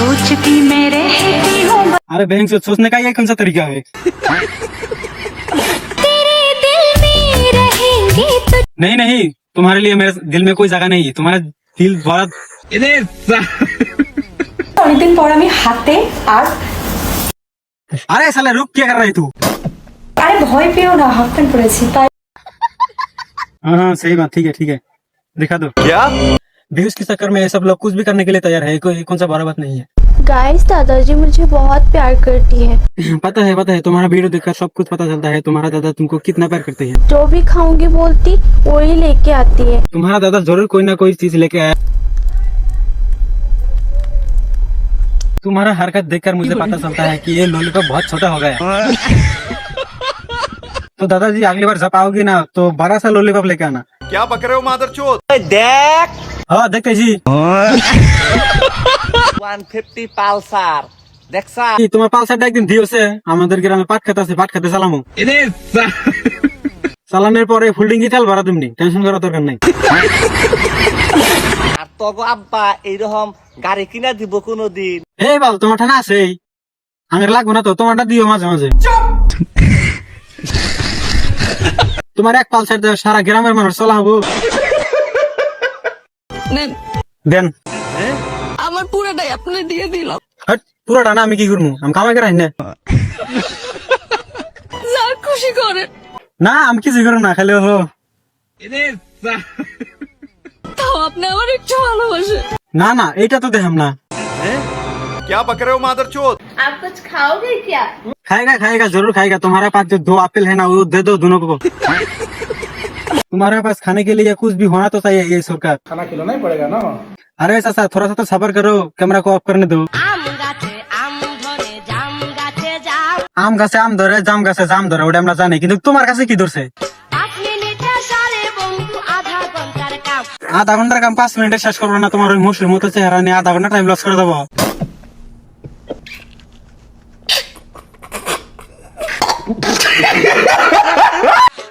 सोचती मैं रहती हूँ। अरे बहन से सोचने का ये कौन सा तरीका है? तेरे दिल में रहेंगे तो नहीं नहीं, तुम्हारे लिए मेरे दिल में कोई जगह नहीं है। तुम्हारा दिल बहुत অনেকদিন পর আমি হাতে আর अरे साला रुक, क्या कर रही तू? আরে ভয় পেও না, হাফ প্যান্ট পরেছি তাই। हाँ हाँ सही बात, ठीक है दिखा दो। क्या? व्यूज के चक्कर में ये सब लोग कुछ भी करने के लिए तैयार है, कोई कौन सा बड़ा बात नहीं है। गाइस दादाजी मुझे बहुत प्यार करती है। पता है तुम्हारा वीडियो देखकर सब कुछ पता चलता है। तुम्हारा दादा तुमको कितना प्यार करते हैं। जो भी खाऊंगी बोलती वही लेके आती है। तुम्हारा दादा जरूर कोई ना कोई चीज लेके आया। तुम्हारा हरकत देखकर मुझे पता चलता है कि ये लॉलीपॉप बहुत छोटा हो गया। तो दादाजी अगली बार जब आओगी ना तो बड़ा सा लॉलीपॉप लेके आना। क्या बक रहे हो मादरचोद? देख हाँ देखते जी। 150 পালসার দেখছা? কি তোমার পালসারটা একদিন দিয়েছে আমাদের গ্রামে পাট খেতে সালামো। সালামের পরে ফুলডিং কি তেল ভরা, তুমি টেনশন করার দরকার নাই। আর তোগো আব্বা এইরকম গাড়ি কিনা দিব কোনদিন? এই বাল তোমার ঠানা আছে, আমার লাগবে না তো, তোমারটা দিও মাঝে মাঝে। তোমার এক পালসার দেওয়া সারা গ্রামের মানুষ চলা হবো। দেন আমার পুরোটাই আপনি দিয়ে দিলাম। হট, পুরোটা না আমি কি করবো? আমি কামাই করে না। যা খুশি করেন। না আমি কিছু করবো না, খালি হলো তাও আপনি আমার একটু ভালোবাসে। না না এইটা তো দেখাম না। क्या बक रहे हो मादरचोद? आप कुछ खाओगे क्या? खाएगा जरूर खाएगा। तुम्हारे पास जो 2 एप्पल है ना वो दे दो दोनों को। तुम्हारे पास खाने के लिए कुछ भी होना तो चाहिए। ये सरकार खाना खिलाना ही पड़ेगा ना। अरे चाचा थोड़ा सा तो सब्र करो, कैमरा को ऑफ करने दो। आम गाছে আম ধরে জাম গাছে যাও। आम गाছে आम धरे जाम गाছে जाम धरे ওটা আমরা জানি, কিন্তু তোমার কাছে কি ধরছে? 5 মিনিটে সারে বন্ধু আধা ঘন্টার কাম। আধা ঘন্টার কাম 5 মিনিটে শেষ করবো না? তোমার ওই মুসলিম মতো চেহারা নিয়ে আধা ঘন্টা টাইম লস করে দেবো।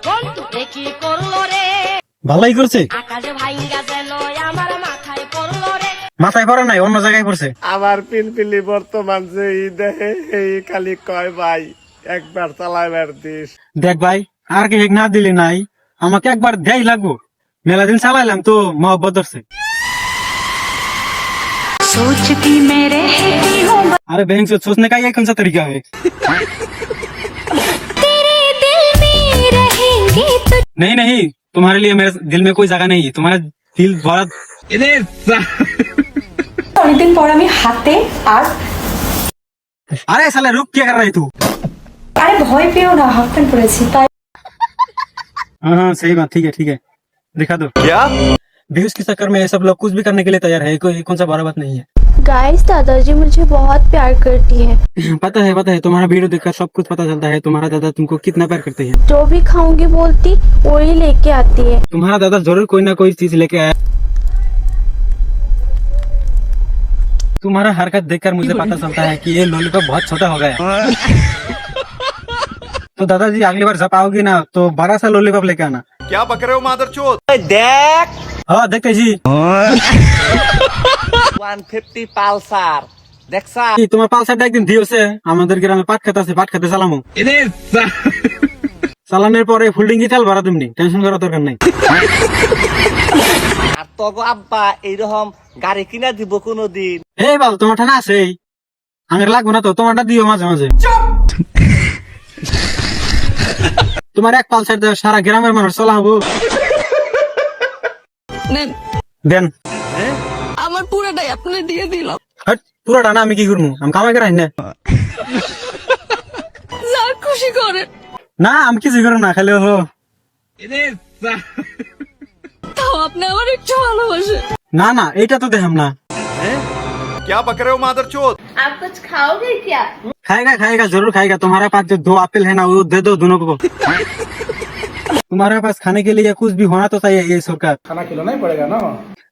বন্ধু কি করলো রে? ভালোই করছে। আকাশে ভাইঙ্গা যেন আমার মাথায় পড়লো রে। মাথায় পড়ে নাই, অন্য জায়গায় পড়ছে। আমার পিলপিলি বর্তমান যে দেহে এই খালি কয় ভাই একবার চালাইবার দিস। দেখ ভাই আর কি না দিলে নাই, আমাকে একবার দেই লাগবো। মেলা দিন চালাইলাম তো মহব্বত ধরছে। सोचती मैं रहती हूँ। अरे बहन से सोचने का ये कौन सा तरीका है? तेरे दिल में रहेंगे तो नहीं तुम्हारे लिए मेरे दिल में कोई जगह नहीं है। तुम्हारा दिल बहुत অনেকদিন পর আমি হাতে আর अरे साला रुक, क्या कर रही तू? আরে ভয় পেও না, হাফ প্যান্ট পরেছি তাই। हाँ हाँ सही बात, ठीक है दिखा दो। क्या? व्यूज के चक्कर में ये सब लोग कुछ भी करने के लिए तैयार है, कोई कौन सा बड़ा बात नहीं है। गाइस दादाजी मुझे बहुत प्यार करती है। पता है तुम्हारा वीडियो देखकर सब कुछ पता चलता है। तुम्हारा दादा तुमको कितना प्यार करते हैं। जो भी खाऊंगी बोलती वही लेके आती है। तुम्हारा दादा जरूर कोई ना कोई चीज लेके आया। तुम्हारा हरकत देखकर मुझे पता चलता है कि ये लॉलीपॉप बहुत छोटा हो गया। तो दादाजी अगली बार जब आओगी ना तो बड़ा सा लॉलीपॉप लेके आना। क्या बक रहे हो मादरचोद? দেখ हाँ देखते जी। 150 পালসার দেখছা? কি তোমার পালসারটা একদিন দিয়েছে আমাদের গ্রামে পাট খেতে সালামো। সালামের পরে ফুলডিং কি তেল ভরা, তুমি টেনশন করার দরকার নাই। আর তোগো আব্বা এইরকম গাড়ি কিনা দিব কোনদিন? এই বাল তোমার ঠানা আছে, আমার লাগবে না তো, তোমারটা দিও মাঝে মাঝে। তোমার এক পালসার দেওয়া সারা গ্রামের মানুষ চলা হবো। নেন দেন আমার পুরোটাই আপনি দিয়ে দিলাম। হট, পুরোটা না আমি কি করবো? আমি কামাই করে না। যা খুশি করেন। না আমি কিছু করবো না, খালি হলো তাও আপনি আমার একটু ভালোবাসে। না এইটা তো দেখাম না। क्या बक रहे हो मादरचोद? आप कुछ खाओगे क्या? खाएगा जरूर खाएगा। तुम्हारे पास जो 2 एप्पल है ना वो दे दो दोनों को। तुम्हारे पास खाने के लिए कुछ भी होना तो चाहिए। ये सरकार खाना खिलाना ही पड़ेगा ना।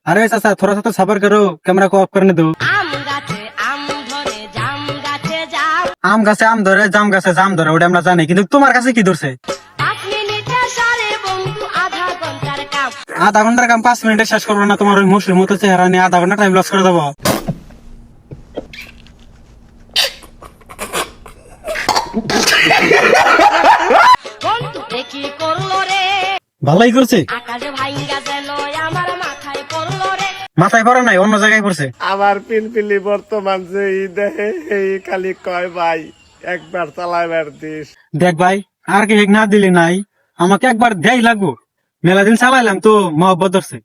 अरे चाचा थोड़ा सा तो सब्र करो, कैमरा को ऑफ करने दो। আম গাছে আম ধরে জাম গাছে যাও। आम गाছে आम धरे जाम गाছে जाम धरे ওটা আমরা জানি, কিন্তু তোমার কাছে কি ধরছে? 5 মিনিটে সারে বন্ধু আধা ঘন্টার কাম। আধা ঘন্টার কাম 5 মিনিটে শেষ করবো না? তোমার ওই মুসলিম মতো চেহারা নিয়ে আধা ঘন্টা টাইম লস করে দেবো। বন্ধু কি করলো রে ভালোই করছে, আকাশ ভাইঙ্গা যেন আমার মাথায় পড়লো রে মাথায় পড়ে নাই, অন্য জায়গায় পড়ছে। আমার পিলপিলি বর্তমান যে ই দেহে এই খালি কয় ভাই একবার চালাইবার দিস। দেখ ভাই, আর কি হেক না দিলে নাই, আমাকে একবার দেয় লাগবো, মেলা দিন চালাইলাম তো মহব্বত ধরছে।